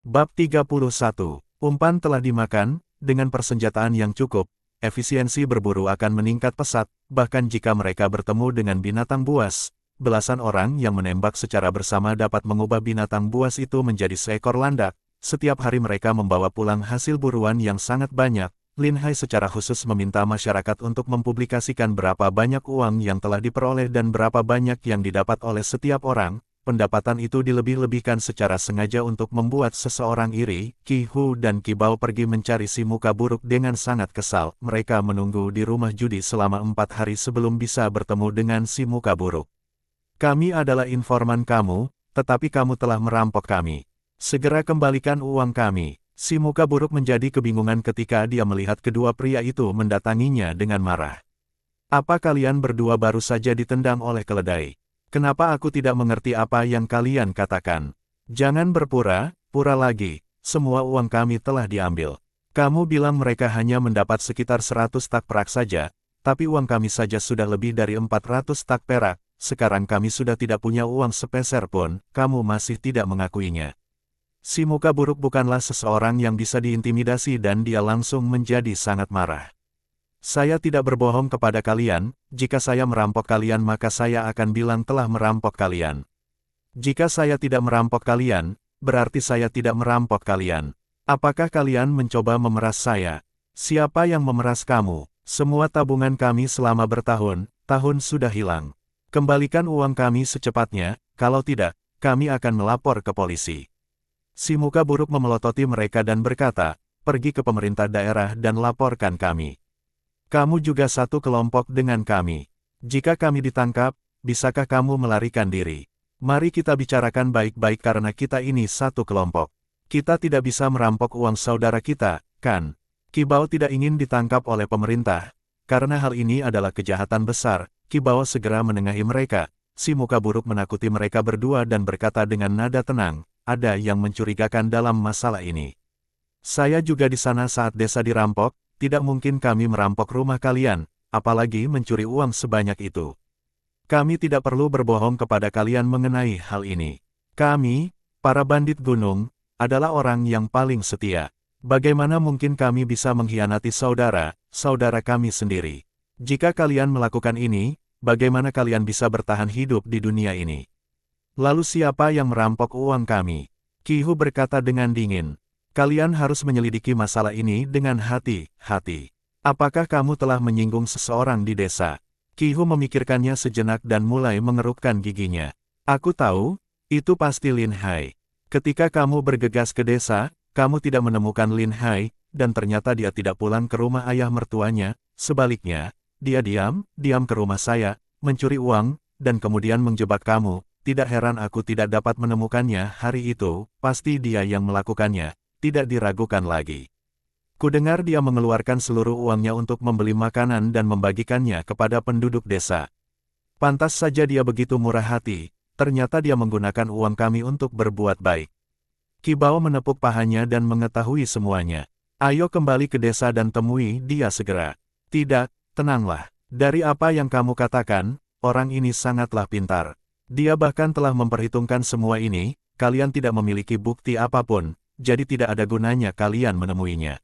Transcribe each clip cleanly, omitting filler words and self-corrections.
Bab 31. Umpan telah dimakan, dengan persenjataan yang cukup, efisiensi berburu akan meningkat pesat, bahkan jika mereka bertemu dengan binatang buas. Belasan orang yang menembak secara bersama dapat mengubah binatang buas itu menjadi seekor landak. Setiap hari mereka membawa pulang hasil buruan yang sangat banyak. Lin Hai secara khusus meminta masyarakat untuk mempublikasikan berapa banyak uang yang telah diperoleh dan berapa banyak yang didapat oleh setiap orang. Pendapatan itu dilebih-lebihkan secara sengaja untuk membuat seseorang iri. Qi Hu dan Qi Bao pergi mencari si muka buruk dengan sangat kesal. Mereka menunggu di rumah judi selama 4 hari sebelum bisa bertemu dengan si muka buruk. Kami adalah informan kamu, tetapi kamu telah merampok kami. Segera kembalikan uang kami. Si muka buruk menjadi kebingungan ketika dia melihat kedua pria itu mendatanginya dengan marah. Apa kalian berdua baru saja ditendang oleh keledai? Kenapa aku tidak mengerti apa yang kalian katakan? Jangan berpura-pura lagi, semua uang kami telah diambil. Kamu bilang mereka hanya mendapat sekitar 100 tak perak saja, tapi uang kami saja sudah lebih dari 400 tak perak, sekarang kami sudah tidak punya uang sepeser pun, kamu masih tidak mengakuinya. Si muka buruk bukanlah seseorang yang bisa diintimidasi dan dia langsung menjadi sangat marah. Saya tidak berbohong kepada kalian, jika saya merampok kalian maka saya akan bilang telah merampok kalian. Jika saya tidak merampok kalian, berarti saya tidak merampok kalian. Apakah kalian mencoba memeras saya? Siapa yang memeras kamu? Semua tabungan kami selama bertahun-tahun sudah hilang. Kembalikan uang kami secepatnya, kalau tidak, kami akan melapor ke polisi. Si muka buruk memelototi mereka dan berkata, pergi ke pemerintah daerah dan laporkan kami. Kamu juga satu kelompok dengan kami. Jika kami ditangkap, bisakah kamu melarikan diri? Mari kita bicarakan baik-baik karena kita ini satu kelompok. Kita tidak bisa merampok uang saudara kita, kan? Qi Bao tidak ingin ditangkap oleh pemerintah. Karena hal ini adalah kejahatan besar, Qi Bao segera menengahi mereka. Si muka buruk menakuti mereka berdua dan berkata dengan nada tenang, ada yang mencurigakan dalam masalah ini. Saya juga di sana saat desa dirampok. Tidak mungkin kami merampok rumah kalian, apalagi mencuri uang sebanyak itu. Kami tidak perlu berbohong kepada kalian mengenai hal ini. Kami, para bandit gunung, adalah orang yang paling setia. Bagaimana mungkin kami bisa mengkhianati saudara kami sendiri? Jika kalian melakukan ini, bagaimana kalian bisa bertahan hidup di dunia ini? Lalu siapa yang merampok uang kami? Qi Hu berkata dengan dingin. Kalian harus menyelidiki masalah ini dengan hati-hati. Apakah kamu telah menyinggung seseorang di desa? Qi Hu memikirkannya sejenak dan mulai mengerukkan giginya. Aku tahu, itu pasti Lin Hai. Ketika kamu bergegas ke desa, kamu tidak menemukan Lin Hai, dan ternyata dia tidak pulang ke rumah ayah mertuanya. Sebaliknya, dia diam ke rumah saya, mencuri uang, dan kemudian menjebak kamu. Tidak heran aku tidak dapat menemukannya hari itu, pasti dia yang melakukannya. Tidak diragukan lagi. Kudengar dia mengeluarkan seluruh uangnya untuk membeli makanan dan membagikannya kepada penduduk desa. Pantas saja dia begitu murah hati, ternyata dia menggunakan uang kami untuk berbuat baik. Qi Bao menepuk pahanya dan mengetahui semuanya. Ayo kembali ke desa dan temui dia segera. Tidak, tenanglah. Dari apa yang kamu katakan, orang ini sangatlah pintar. Dia bahkan telah memperhitungkan semua ini, kalian tidak memiliki bukti apapun. Jadi tidak ada gunanya kalian menemuinya.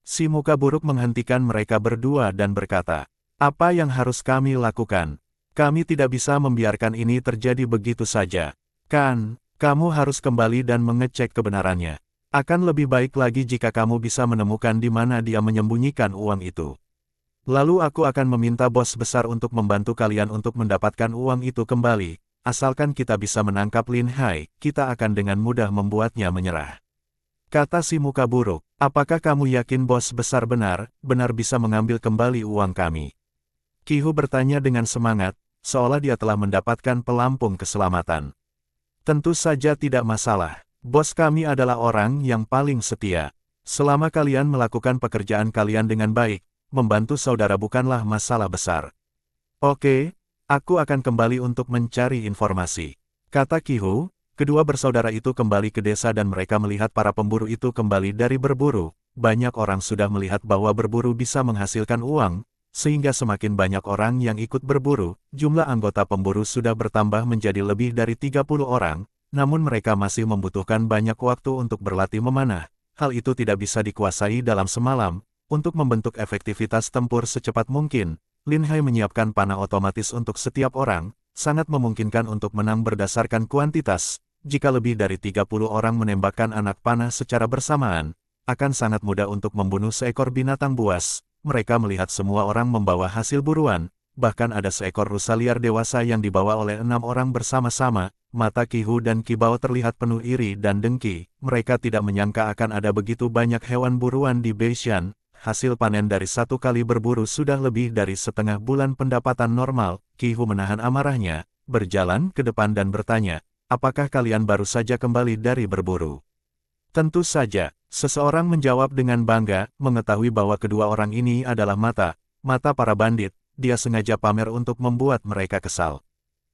Si muka buruk menghentikan mereka berdua dan berkata, apa yang harus kami lakukan? Kami tidak bisa membiarkan ini terjadi begitu saja. Kan, kamu harus kembali dan mengecek kebenarannya. Akan lebih baik lagi jika kamu bisa menemukan di mana dia menyembunyikan uang itu. Lalu aku akan meminta bos besar untuk membantu kalian untuk mendapatkan uang itu kembali. Asalkan kita bisa menangkap Lin Hai, kita akan dengan mudah membuatnya menyerah. Kata si muka buruk, apakah kamu yakin bos besar benar bisa mengambil kembali uang kami? Qi Hu bertanya dengan semangat, seolah dia telah mendapatkan pelampung keselamatan. Tentu saja tidak masalah, bos kami adalah orang yang paling setia. Selama kalian melakukan pekerjaan kalian dengan baik, membantu saudara bukanlah masalah besar. Oke, aku akan kembali untuk mencari informasi. Kata Qi Hu. Kedua bersaudara itu kembali ke desa dan mereka melihat para pemburu itu kembali dari berburu. Banyak orang sudah melihat bahwa berburu bisa menghasilkan uang, sehingga semakin banyak orang yang ikut berburu. Jumlah anggota pemburu sudah bertambah menjadi lebih dari 30 orang. namun mereka masih membutuhkan banyak waktu untuk berlatih memanah. Hal itu tidak bisa dikuasai dalam semalam. Untuk membentuk efektivitas tempur secepat mungkin, Lin Hai menyiapkan panah otomatis untuk setiap orang, sangat memungkinkan untuk menang berdasarkan kuantitas. Jika lebih dari 30 orang menembakkan anak panah secara bersamaan, akan sangat mudah untuk membunuh seekor binatang buas. Mereka melihat semua orang membawa hasil buruan, bahkan ada seekor rusa liar dewasa yang dibawa oleh 6 orang bersama-sama. Mata Qi Hu dan Qi Bao terlihat penuh iri dan dengki. Mereka tidak menyangka akan ada begitu banyak hewan buruan di Beishan. Hasil panen dari 1 kali berburu sudah lebih dari setengah bulan pendapatan normal. Qi Hu menahan amarahnya, berjalan ke depan dan bertanya, apakah kalian baru saja kembali dari berburu? Tentu saja, seseorang menjawab dengan bangga, mengetahui bahwa kedua orang ini adalah mata para bandit. Dia sengaja pamer untuk membuat mereka kesal.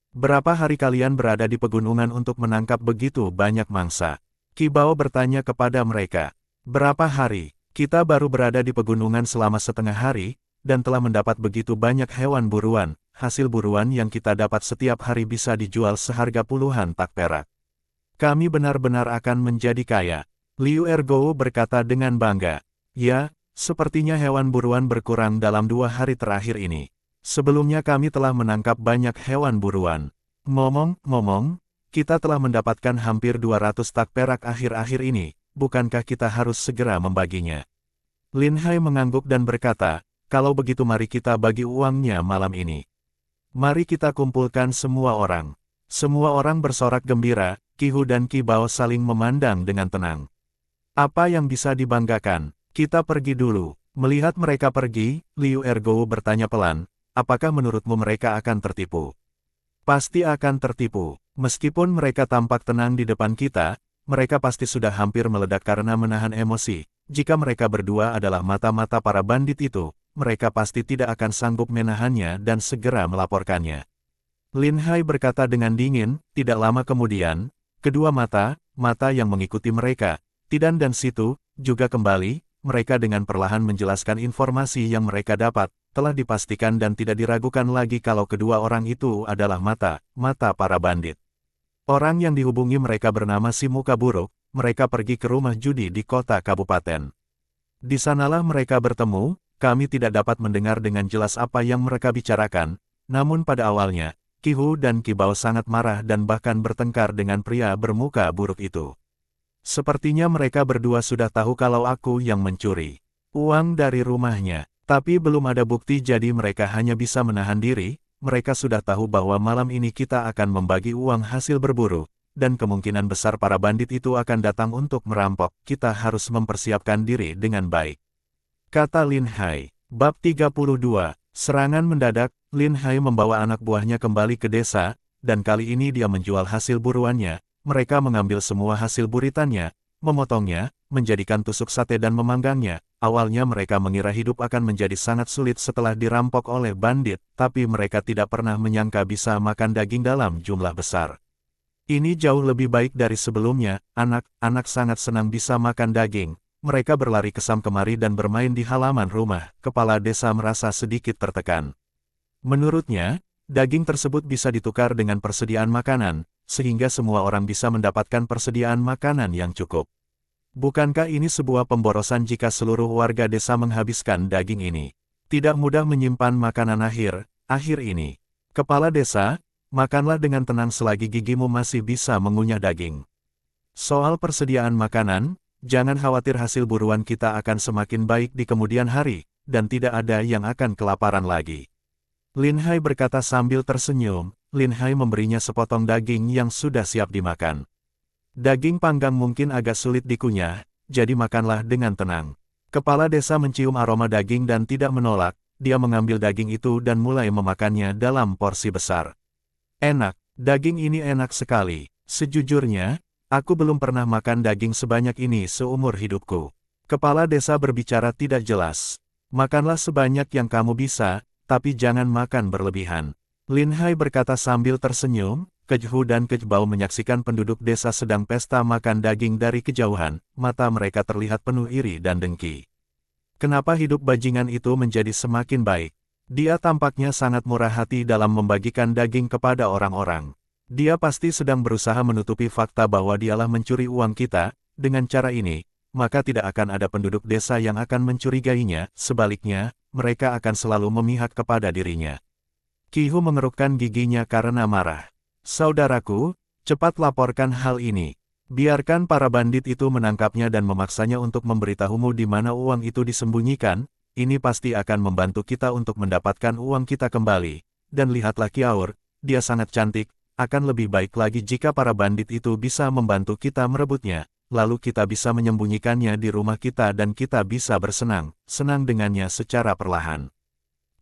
Berapa hari kalian berada di pegunungan untuk menangkap begitu banyak mangsa? Qi Bao bertanya kepada mereka. Berapa hari? Kita baru berada di pegunungan selama setengah hari, dan telah mendapat begitu banyak hewan buruan. Hasil buruan yang kita dapat setiap hari bisa dijual seharga puluhan tak perak. Kami benar-benar akan menjadi kaya. Liu Ergo berkata dengan bangga. Ya, sepertinya hewan buruan berkurang dalam 2 hari terakhir ini. Sebelumnya kami telah menangkap banyak hewan buruan. Ngomong-ngomong, kita telah mendapatkan hampir 200 tak perak akhir-akhir ini. Bukankah kita harus segera membaginya? Lin Hai mengangguk dan berkata, kalau begitu mari kita bagi uangnya malam ini. Mari kita kumpulkan semua orang. Semua orang bersorak gembira. Qi Hu dan Qi Bao saling memandang dengan tenang. Apa yang bisa dibanggakan? Kita pergi dulu. Melihat mereka pergi, Liu Ergo bertanya pelan, apakah menurutmu mereka akan tertipu? Pasti akan tertipu. Meskipun mereka tampak tenang di depan kita, mereka pasti sudah hampir meledak karena menahan emosi. Jika mereka berdua adalah mata-mata para bandit itu, mereka pasti tidak akan sanggup menahannya dan segera melaporkannya. Lin Hai berkata dengan dingin. Tidak lama kemudian, kedua mata yang mengikuti mereka, Tidan dan Situ, juga kembali. Mereka dengan perlahan menjelaskan informasi yang mereka dapat. Telah dipastikan dan tidak diragukan lagi kalau kedua orang itu adalah mata para bandit. Orang yang dihubungi mereka bernama si muka buruk. Mereka pergi ke rumah judi di kota kabupaten. Di sanalah mereka bertemu. Kami tidak dapat mendengar dengan jelas apa yang mereka bicarakan. Namun pada awalnya, Qi Hu dan Qi Bao sangat marah dan bahkan bertengkar dengan pria bermuka buruk itu. Sepertinya mereka berdua sudah tahu kalau aku yang mencuri uang dari rumahnya. Tapi belum ada bukti jadi mereka hanya bisa menahan diri. Mereka sudah tahu bahwa malam ini kita akan membagi uang hasil berburu. Dan kemungkinan besar para bandit itu akan datang untuk merampok. Kita harus mempersiapkan diri dengan baik. Kata Lin Hai. Bab 32. Serangan mendadak. Lin Hai membawa anak buahnya kembali ke desa. Dan kali ini dia menjual hasil buruannya. Mereka mengambil semua hasil buritannya, memotongnya, menjadikan tusuk sate dan memanggangnya. Awalnya mereka mengira hidup akan menjadi sangat sulit setelah dirampok oleh bandit, tapi mereka tidak pernah menyangka bisa makan daging dalam jumlah besar. Ini jauh lebih baik dari sebelumnya. Anak-anak sangat senang bisa makan daging. Mereka berlari kesam kemari dan bermain di halaman rumah. Kepala desa merasa sedikit tertekan. Menurutnya, daging tersebut bisa ditukar dengan persediaan makanan, sehingga semua orang bisa mendapatkan persediaan makanan yang cukup. Bukankah ini sebuah pemborosan jika seluruh warga desa menghabiskan daging ini? Tidak mudah menyimpan makanan akhir ini. Kepala desa, makanlah dengan tenang selagi gigimu masih bisa mengunyah daging. Soal persediaan makanan, jangan khawatir hasil buruan kita akan semakin baik di kemudian hari, dan tidak ada yang akan kelaparan lagi. Lin Hai berkata sambil tersenyum. Lin Hai memberinya sepotong daging yang sudah siap dimakan. Daging panggang mungkin agak sulit dikunyah, jadi makanlah dengan tenang. Kepala desa mencium aroma daging dan tidak menolak. Dia mengambil daging itu dan mulai memakannya dalam porsi besar. Enak, daging ini enak sekali. Sejujurnya, aku belum pernah makan daging sebanyak ini seumur hidupku. Kepala desa berbicara tidak jelas. Makanlah sebanyak yang kamu bisa, tapi jangan makan berlebihan. Lin Hai berkata sambil tersenyum. Qi Hu dan Qi Bao menyaksikan penduduk desa sedang pesta makan daging dari kejauhan. Mata mereka terlihat penuh iri dan dengki. Kenapa hidup bajingan itu menjadi semakin baik? Dia tampaknya sangat murah hati dalam membagikan daging kepada orang-orang. Dia pasti sedang berusaha menutupi fakta bahwa dialah mencuri uang kita. Dengan cara ini, maka tidak akan ada penduduk desa yang akan mencurigainya, sebaliknya, mereka akan selalu memihak kepada dirinya. Qi Hu mengerukkan giginya karena marah. Saudaraku, cepat laporkan hal ini. Biarkan para bandit itu menangkapnya dan memaksanya untuk memberitahumu di mana uang itu disembunyikan, ini pasti akan membantu kita untuk mendapatkan uang kita kembali. Dan lihatlah Kiaur, dia sangat cantik, akan lebih baik lagi jika para bandit itu bisa membantu kita merebutnya. Lalu kita bisa menyembunyikannya di rumah kita dan kita bisa bersenang-senang dengannya secara perlahan.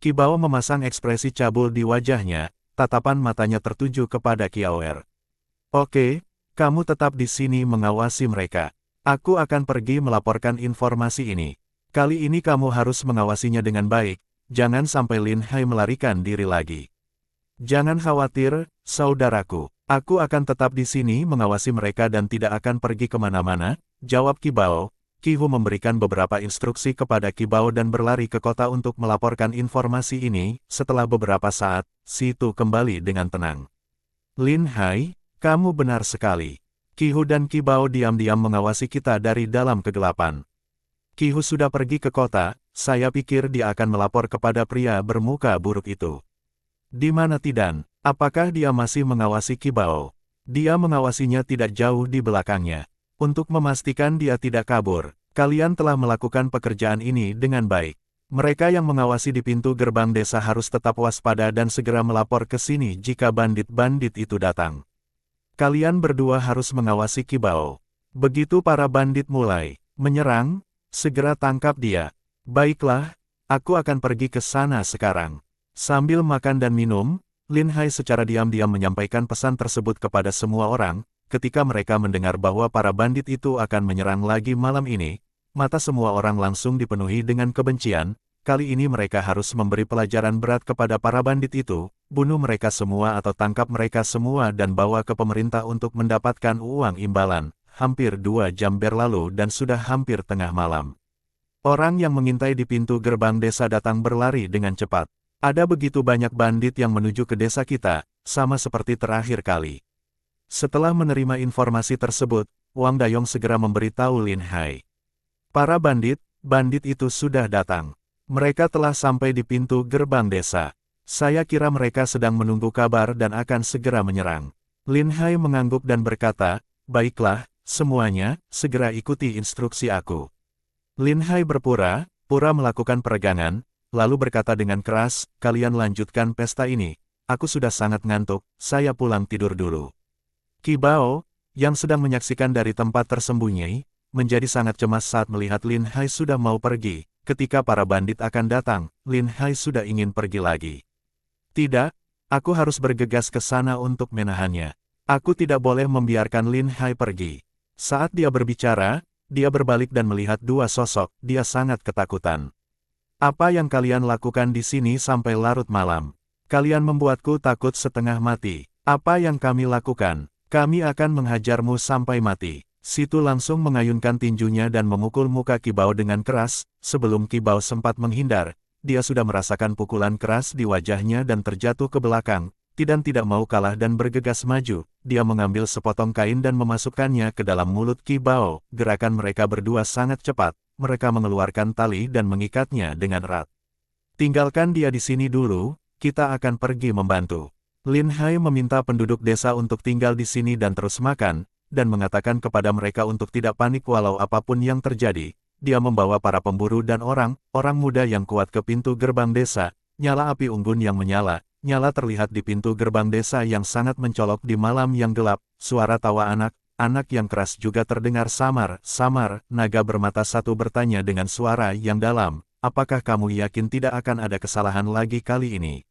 Qi Bao memasang ekspresi cabul di wajahnya, tatapan matanya tertuju kepada Kiaor. Oke, kamu tetap di sini mengawasi mereka. Aku akan pergi melaporkan informasi ini. Kali ini kamu harus mengawasinya dengan baik, jangan sampai Lin Hai melarikan diri lagi. Jangan khawatir, saudaraku. Aku akan tetap di sini mengawasi mereka dan tidak akan pergi kemana-mana, jawab Qi Bao. Qi Hu memberikan beberapa instruksi kepada Qi Bao dan berlari ke kota untuk melaporkan informasi ini. Setelah beberapa saat, Si Tu kembali dengan tenang. Lin Hai, kamu benar sekali. Qi Hu dan Qi Bao diam-diam mengawasi kita dari dalam kegelapan. Qi Hu sudah pergi ke kota, saya pikir dia akan melapor kepada pria bermuka buruk itu. Di mana Tidan? Apakah dia masih mengawasi Qi Bao? Dia mengawasinya tidak jauh di belakangnya. Untuk memastikan dia tidak kabur, kalian telah melakukan pekerjaan ini dengan baik. Mereka yang mengawasi di pintu gerbang desa harus tetap waspada dan segera melapor ke sini jika bandit-bandit itu datang. Kalian berdua harus mengawasi Qi Bao. Begitu para bandit mulai menyerang, segera tangkap dia. Baiklah, aku akan pergi ke sana sekarang. Sambil makan dan minum, Lin Hai secara diam-diam menyampaikan pesan tersebut kepada semua orang. Ketika mereka mendengar bahwa para bandit itu akan menyerang lagi malam ini, mata semua orang langsung dipenuhi dengan kebencian. Kali ini mereka harus memberi pelajaran berat kepada para bandit itu, bunuh mereka semua atau tangkap mereka semua dan bawa ke pemerintah untuk mendapatkan uang imbalan. Hampir 2 jam berlalu dan sudah hampir tengah malam. Orang yang mengintai di pintu gerbang desa datang berlari dengan cepat. Ada begitu banyak bandit yang menuju ke desa kita, sama seperti terakhir kali. Setelah menerima informasi tersebut, Wang Dayong segera memberitahu Lin Hai. Para bandit itu sudah datang. Mereka telah sampai di pintu gerbang desa. Saya kira mereka sedang menunggu kabar dan akan segera menyerang. Lin Hai mengangguk dan berkata, baiklah, semuanya, segera ikuti instruksi aku. Lin Hai berpura-pura melakukan peregangan, lalu berkata dengan keras, kalian lanjutkan pesta ini. Aku sudah sangat ngantuk, saya pulang tidur dulu. Qi Bao, yang sedang menyaksikan dari tempat tersembunyi, menjadi sangat cemas saat melihat Lin Hai sudah mau pergi. Ketika para bandit akan datang, Lin Hai sudah ingin pergi lagi. Tidak, aku harus bergegas ke sana untuk menahannya. Aku tidak boleh membiarkan Lin Hai pergi. Saat dia berbicara, dia berbalik dan melihat dua sosok, dia sangat ketakutan. Apa yang kalian lakukan di sini sampai larut malam? Kalian membuatku takut setengah mati. Apa yang kami lakukan? Kami akan menghajarmu sampai mati. Situ langsung mengayunkan tinjunya dan memukul muka Qi Bao dengan keras. Sebelum Qi Bao sempat menghindar, dia sudah merasakan pukulan keras di wajahnya dan terjatuh ke belakang. Tidan tidak mau kalah dan bergegas maju. Dia mengambil sepotong kain dan memasukkannya ke dalam mulut Qi Bao. Gerakan mereka berdua sangat cepat. Mereka mengeluarkan tali dan mengikatnya dengan erat. Tinggalkan dia di sini dulu, kita akan pergi membantu. Lin Hai meminta penduduk desa untuk tinggal di sini dan terus makan, dan mengatakan kepada mereka untuk tidak panik walau apapun yang terjadi. Dia membawa para pemburu dan orang muda yang kuat ke pintu gerbang desa. Nyala api unggun yang menyala terlihat di pintu gerbang desa yang sangat mencolok di malam yang gelap. Suara tawa anak yang keras juga terdengar samar. Naga bermata satu bertanya dengan suara yang dalam, apakah kamu yakin tidak akan ada kesalahan lagi kali ini?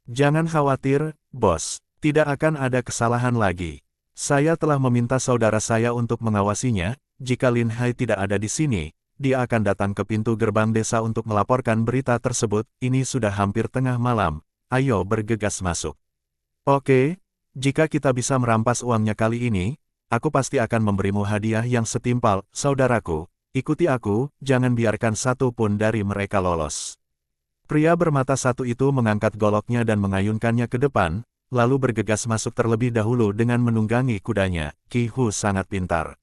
Jangan khawatir, bos, tidak akan ada kesalahan lagi. Saya telah meminta saudara saya untuk mengawasinya. Jika Lin Hai tidak ada di sini, dia akan datang ke pintu gerbang desa untuk melaporkan berita tersebut. Ini sudah hampir tengah malam, ayo bergegas masuk. Oke, jika kita bisa merampas uangnya kali ini, aku pasti akan memberimu hadiah yang setimpal. Saudaraku, ikuti aku, jangan biarkan satu pun dari mereka lolos. Pria bermata satu itu mengangkat goloknya dan mengayunkannya ke depan. lalu bergegas masuk terlebih dahulu dengan menunggangi kudanya. Qi Hu sangat pintar.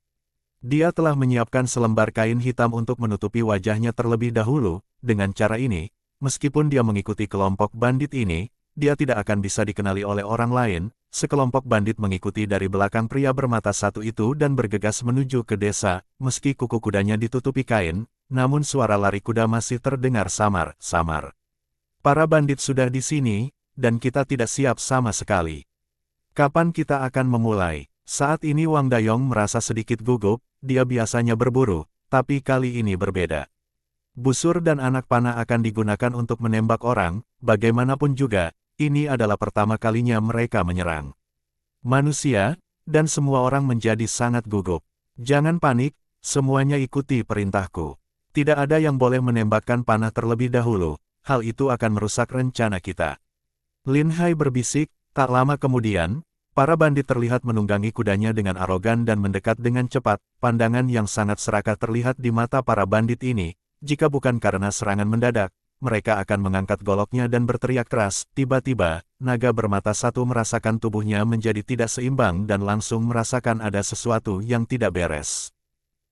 Dia telah menyiapkan selembar kain hitam untuk menutupi wajahnya terlebih dahulu. Dengan cara ini, meskipun dia mengikuti kelompok bandit ini, dia tidak akan bisa dikenali oleh orang lain. Sekelompok bandit mengikuti dari belakang pria bermata satu itu dan bergegas menuju ke desa. Meski kuku kudanya ditutupi kain, namun suara lari kuda masih terdengar samar-samar. Para bandit sudah di sini, dan kita tidak siap sama sekali. Kapan kita akan memulai? Saat ini Wang Dayong merasa sedikit gugup. Dia biasanya berburu, tapi kali ini berbeda. Busur dan anak panah akan digunakan untuk menembak orang. Bagaimanapun juga, ini adalah pertama kalinya mereka menyerang manusia, dan semua orang menjadi sangat gugup. Jangan panik, semuanya ikuti perintahku. Tidak ada yang boleh menembakkan panah terlebih dahulu, hal itu akan merusak rencana kita. Lin Hai berbisik. Tak lama kemudian, para bandit terlihat menunggangi kudanya dengan arogan dan mendekat dengan cepat. Pandangan yang sangat serakah terlihat di mata para bandit ini. Jika bukan karena serangan mendadak, mereka akan mengangkat goloknya dan berteriak keras. Tiba-tiba, naga bermata satu merasakan tubuhnya menjadi tidak seimbang dan langsung merasakan ada sesuatu yang tidak beres.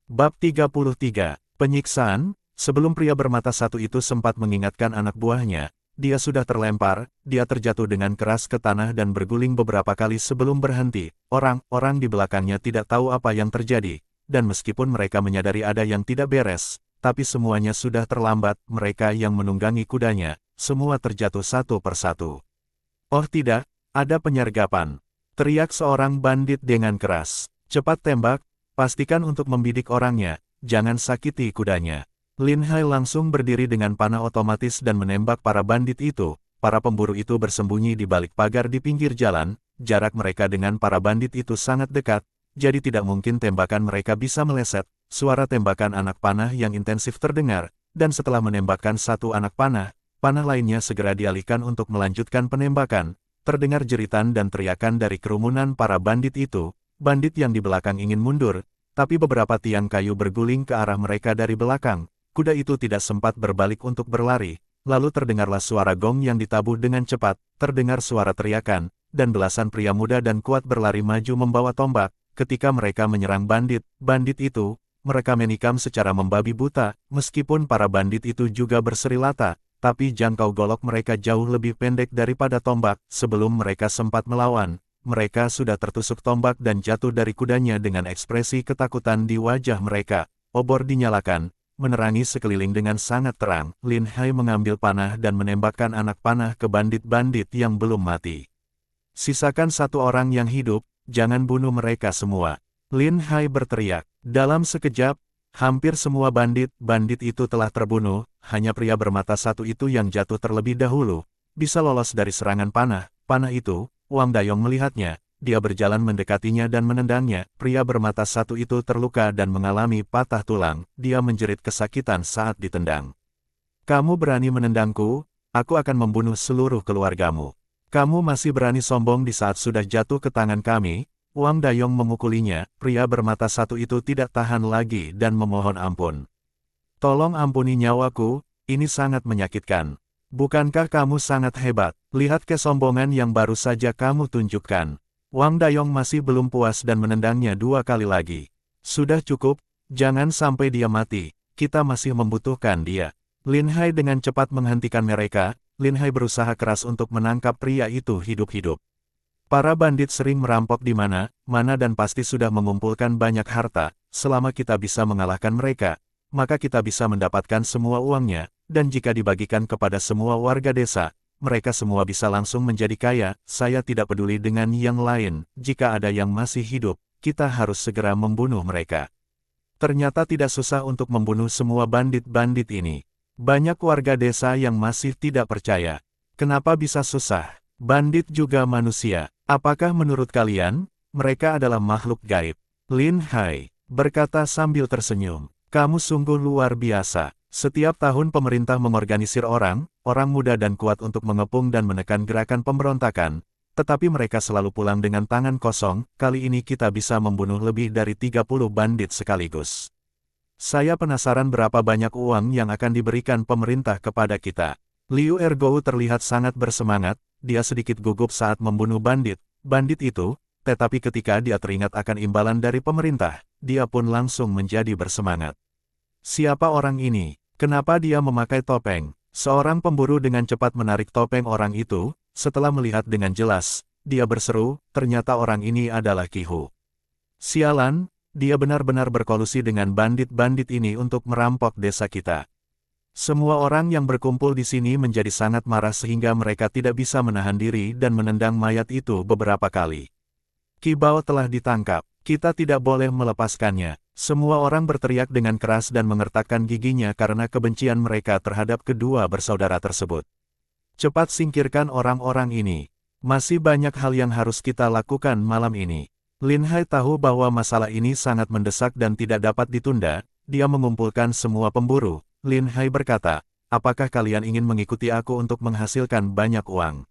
Bab 33, Penyiksaan. Sebelum pria bermata satu itu sempat mengingatkan anak buahnya, dia sudah terlempar. Dia terjatuh dengan keras ke tanah dan berguling beberapa kali sebelum berhenti. Orang-orang di belakangnya tidak tahu apa yang terjadi, dan meskipun mereka menyadari ada yang tidak beres, tapi semuanya sudah terlambat. Mereka yang menunggangi kudanya, semua terjatuh satu persatu. Oh tidak, ada penyergapan. Teriak seorang bandit dengan keras. Cepat tembak, pastikan untuk membidik orangnya, jangan sakiti kudanya. Lin Hai langsung berdiri dengan panah otomatis dan menembak para bandit itu. Para pemburu itu bersembunyi di balik pagar di pinggir jalan. Jarak mereka dengan para bandit itu sangat dekat, jadi tidak mungkin tembakan mereka bisa meleset. Suara tembakan anak panah yang intensif terdengar, dan setelah menembakkan satu anak panah, panah lainnya segera dialihkan untuk melanjutkan penembakan. Terdengar jeritan dan teriakan dari kerumunan para bandit itu. Bandit yang di belakang ingin mundur, tapi beberapa tiang kayu berguling ke arah mereka dari belakang. Kuda itu tidak sempat berbalik untuk berlari. Lalu terdengarlah suara gong yang ditabuh dengan cepat, terdengar suara teriakan, dan belasan pria muda dan kuat berlari maju membawa tombak. Ketika mereka menyerang bandit itu, mereka menikam secara membabi buta. Meskipun para bandit itu juga berseri lata, tapi jangkau golok mereka jauh lebih pendek daripada tombak. Sebelum mereka sempat melawan, mereka sudah tertusuk tombak dan jatuh dari kudanya dengan ekspresi ketakutan di wajah mereka. Obor dinyalakan, menerangi sekeliling dengan sangat terang. Lin Hai mengambil panah dan menembakkan anak panah ke bandit-bandit yang belum mati. Sisakan satu orang yang hidup, jangan bunuh mereka semua. Lin Hai berteriak. Dalam sekejap, hampir semua bandit itu telah terbunuh. Hanya pria bermata satu itu yang jatuh terlebih dahulu, bisa lolos dari serangan panah. Panah itu, Wang Dayong melihatnya. Dia berjalan mendekatinya dan menendangnya. Pria bermata satu itu terluka dan mengalami patah tulang. Dia menjerit kesakitan saat ditendang. Kamu berani menendangku? Aku akan membunuh seluruh keluargamu. Kamu masih berani sombong di saat sudah jatuh ke tangan kami? Wang Dayong memukulinya. Pria bermata satu itu tidak tahan lagi dan memohon ampun. Tolong ampuni nyawaku, ini sangat menyakitkan. Bukankah kamu sangat hebat? Lihat kesombongan yang baru saja kamu tunjukkan. Wang Dayong masih belum puas dan menendangnya dua kali lagi. Sudah cukup, jangan sampai dia mati. Kita masih membutuhkan dia. Lin Hai dengan cepat menghentikan mereka. Lin Hai berusaha keras untuk menangkap pria itu hidup-hidup. Para bandit sering merampok di mana-mana dan pasti sudah mengumpulkan banyak harta. Selama kita bisa mengalahkan mereka, maka kita bisa mendapatkan semua uangnya, dan jika dibagikan kepada semua warga desa, mereka semua bisa langsung menjadi kaya. Saya tidak peduli dengan yang lain. Jika ada yang masih hidup, kita harus segera membunuh mereka. Ternyata tidak susah untuk membunuh semua bandit-bandit ini. Banyak warga desa yang masih tidak percaya. Kenapa bisa susah? Bandit juga manusia. Apakah menurut kalian, mereka adalah makhluk gaib? Lin Hai berkata sambil tersenyum. Kamu sungguh luar biasa. Setiap tahun pemerintah mengorganisir orang muda dan kuat untuk mengepung dan menekan gerakan pemberontakan. Tetapi mereka selalu pulang dengan tangan kosong. Kali ini kita bisa membunuh lebih dari 30 bandit sekaligus. Saya penasaran berapa banyak uang yang akan diberikan pemerintah kepada kita. Liu Ergou terlihat sangat bersemangat, dia sedikit gugup saat membunuh bandit itu, tetapi ketika dia teringat akan imbalan dari pemerintah, dia pun langsung menjadi bersemangat. Siapa orang ini? Kenapa dia memakai topeng? Seorang pemburu dengan cepat menarik topeng orang itu, setelah melihat dengan jelas, dia berseru, ternyata orang ini adalah Qi Hu. Sialan, dia benar-benar berkolusi dengan bandit-bandit ini untuk merampok desa kita. Semua orang yang berkumpul di sini menjadi sangat marah sehingga mereka tidak bisa menahan diri dan menendang mayat itu beberapa kali. Qi Bao telah ditangkap, kita tidak boleh melepaskannya. Semua orang berteriak dengan keras dan mengertakkan giginya karena kebencian mereka terhadap kedua bersaudara tersebut. Cepat singkirkan orang-orang ini. Masih banyak hal yang harus kita lakukan malam ini. Lin Hai tahu bahwa masalah ini sangat mendesak dan tidak dapat ditunda. Dia mengumpulkan semua pemburu. Lin Hai berkata, apakah kalian ingin mengikuti aku untuk menghasilkan banyak uang?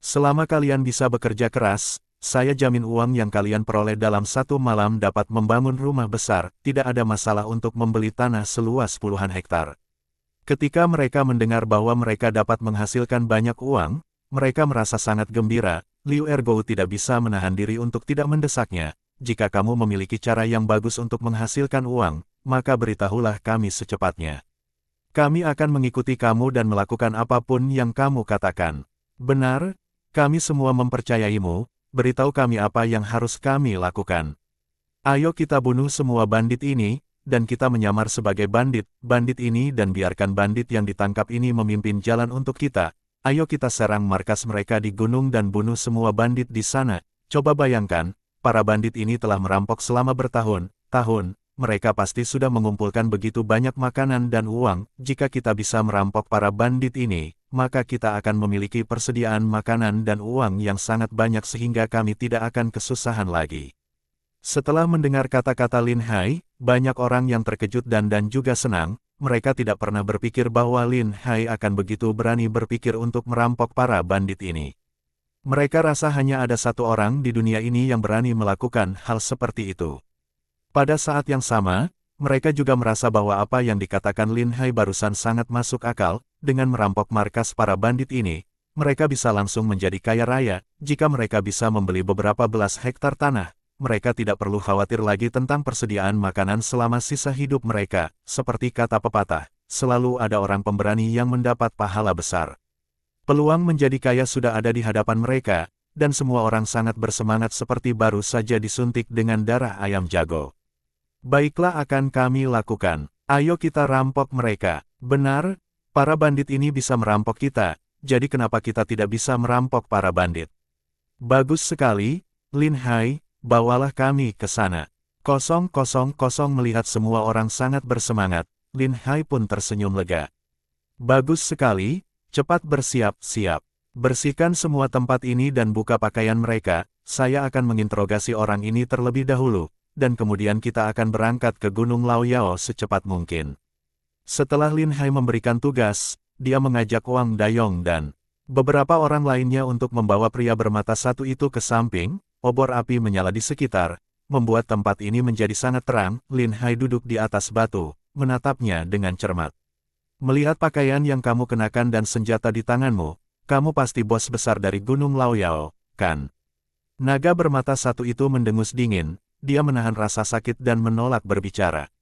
Selama kalian bisa bekerja keras, saya jamin uang yang kalian peroleh dalam satu malam dapat membangun rumah besar, tidak ada masalah untuk membeli tanah seluas puluhan hektar. Ketika mereka mendengar bahwa mereka dapat menghasilkan banyak uang, mereka merasa sangat gembira. Liu Ergou tidak bisa menahan diri untuk tidak mendesaknya. Jika kamu memiliki cara yang bagus untuk menghasilkan uang, maka beritahulah kami secepatnya. Kami akan mengikuti kamu dan melakukan apapun yang kamu katakan. Benar, kami semua mempercayaimu, beritahu kami apa yang harus kami lakukan. Ayo kita bunuh semua bandit ini, dan kita menyamar sebagai bandit ini dan biarkan bandit yang ditangkap ini memimpin jalan untuk kita. Ayo kita serang markas mereka di gunung dan bunuh semua bandit di sana. Coba bayangkan, para bandit ini telah merampok selama bertahun-tahun. Mereka pasti sudah mengumpulkan begitu banyak makanan dan uang. Jika kita bisa merampok para bandit ini, maka kita akan memiliki persediaan makanan dan uang yang sangat banyak sehingga kami tidak akan kesusahan lagi. Setelah mendengar kata-kata Lin Hai, banyak orang yang terkejut dan juga senang. Mereka tidak pernah berpikir bahwa Lin Hai akan begitu berani berpikir untuk merampok para bandit ini. Mereka rasa hanya ada satu orang di dunia ini yang berani melakukan hal seperti itu. Pada saat yang sama, mereka juga merasa bahwa apa yang dikatakan Lin Hai barusan sangat masuk akal. Dengan merampok markas para bandit ini, mereka bisa langsung menjadi kaya raya. Jika mereka bisa membeli beberapa belas hektar tanah, mereka tidak perlu khawatir lagi tentang persediaan makanan selama sisa hidup mereka. Seperti kata pepatah, selalu ada orang pemberani yang mendapat pahala besar. Peluang menjadi kaya sudah ada di hadapan mereka, dan semua orang sangat bersemangat seperti baru saja disuntik dengan darah ayam jago. Baiklah, akan kami lakukan. Ayo kita rampok mereka. Benar, para bandit ini bisa merampok kita, jadi kenapa kita tidak bisa merampok para bandit? Bagus sekali, Lin Hai, bawalah kami ke sana. 000 melihat semua orang sangat bersemangat, Lin Hai pun tersenyum lega. Bagus sekali, cepat bersiap-siap. Bersihkan semua tempat ini dan buka pakaian mereka, saya akan menginterogasi orang ini terlebih dahulu. Dan kemudian kita akan berangkat ke Gunung Laoyao secepat mungkin. Setelah Lin Hai memberikan tugas, dia mengajak Wang Dayong dan beberapa orang lainnya untuk membawa pria bermata satu itu ke samping. Obor api menyala di sekitar, membuat tempat ini menjadi sangat terang. Lin Hai duduk di atas batu, menatapnya dengan cermat. Melihat pakaian yang kamu kenakan dan senjata di tanganmu, kamu pasti bos besar dari Gunung Laoyao, kan? Naga bermata satu itu mendengus dingin. Dia menahan rasa sakit dan menolak berbicara.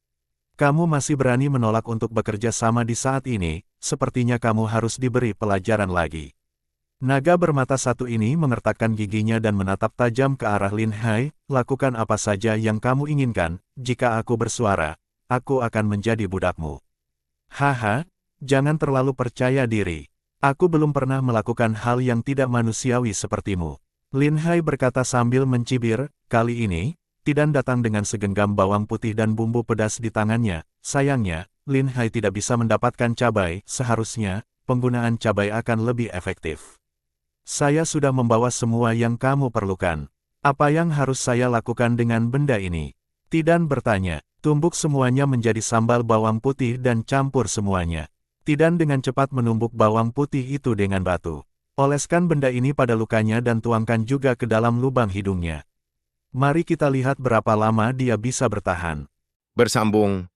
Kamu masih berani menolak untuk bekerja sama di saat ini, sepertinya kamu harus diberi pelajaran lagi. Naga bermata satu ini mengertakkan giginya dan menatap tajam ke arah Lin Hai, lakukan apa saja yang kamu inginkan, jika aku bersuara, aku akan menjadi budakmu. Haha, jangan terlalu percaya diri. Aku belum pernah melakukan hal yang tidak manusiawi sepertimu. Lin Hai berkata sambil mencibir, kali ini, Tidan datang dengan segenggam bawang putih dan bumbu pedas di tangannya. Sayangnya, Lin Hai tidak bisa mendapatkan cabai. Seharusnya, penggunaan cabai akan lebih efektif. Saya sudah membawa semua yang kamu perlukan. Apa yang harus saya lakukan dengan benda ini? Tidan bertanya. Tumbuk semuanya menjadi sambal bawang putih dan campur semuanya. Tidan dengan cepat menumbuk bawang putih itu dengan batu. Oleskan benda ini pada lukanya dan tuangkan juga ke dalam lubang hidungnya. Mari kita lihat berapa lama dia bisa bertahan. Bersambung